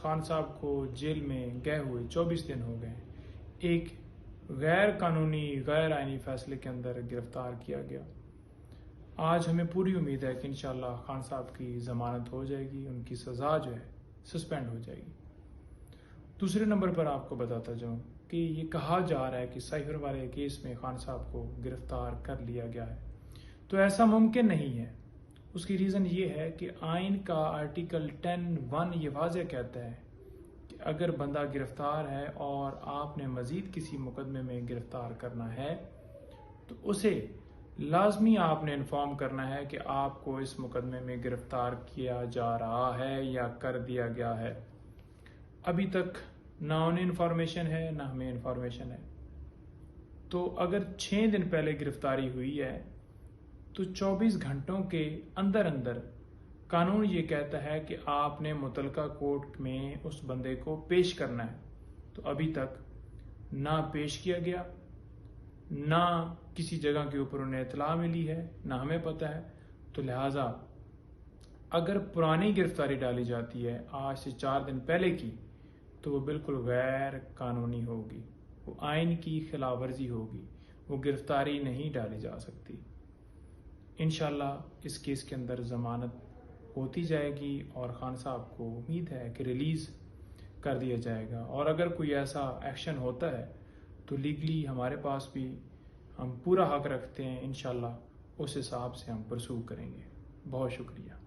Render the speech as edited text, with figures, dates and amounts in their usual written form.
خان صاحب کو جیل میں گئے ہوئے 24 دن ہو گئے، ایک غیر قانونی غیر آئینی فیصلے کے اندر گرفتار کیا گیا۔ آج ہمیں پوری امید ہے کہ انشاءاللہ خان صاحب کی ضمانت ہو جائے گی، ان کی سزا جو ہے سسپینڈ ہو جائے گی۔ دوسرے نمبر پر آپ کو بتاتا جاؤں کہ یہ کہا جا رہا ہے کہ سائفر والے کیس میں خان صاحب کو گرفتار کر لیا گیا ہے، تو ایسا ممکن نہیں ہے۔ اس کی ریزن یہ ہے کہ آئین کا آرٹیکل 10(1) یہ واضح کہتا ہے کہ اگر بندہ گرفتار ہے اور آپ نے مزید کسی مقدمے میں گرفتار کرنا ہے تو اسے لازمی آپ نے انفارم کرنا ہے کہ آپ کو اس مقدمے میں گرفتار کیا جا رہا ہے یا کر دیا گیا ہے۔ ابھی تک نہ انہیں انفارمیشن ہے نہ ہمیں انفارمیشن ہے، تو اگر 6 دن پہلے گرفتاری ہوئی ہے تو 24 گھنٹوں کے اندر اندر قانون یہ کہتا ہے کہ آپ نے متعلقہ کورٹ میں اس بندے کو پیش کرنا ہے، تو ابھی تک نہ پیش کیا گیا، نہ کسی جگہ کے اوپر انہیں اطلاع ملی ہے، نہ ہمیں پتہ ہے۔ تو لہٰذا اگر پرانی گرفتاری ڈالی جاتی ہے آج سے 4 دن پہلے کی تو وہ بالکل غیر قانونی ہوگی، وہ آئین کی خلاف ورزی ہوگی، وہ گرفتاری نہیں ڈالی جا سکتی۔ انشاءاللہ اس کیس کے اندر ضمانت ہوتی جائے گی اور خان صاحب کو امید ہے کہ ریلیز کر دیا جائے گا، اور اگر کوئی ایسا ایکشن ہوتا ہے تو لیگلی ہمارے پاس بھی ہم پورا حق رکھتے ہیں، انشاءاللہ اس حساب سے ہم پرسو کریں گے۔ بہت شکریہ۔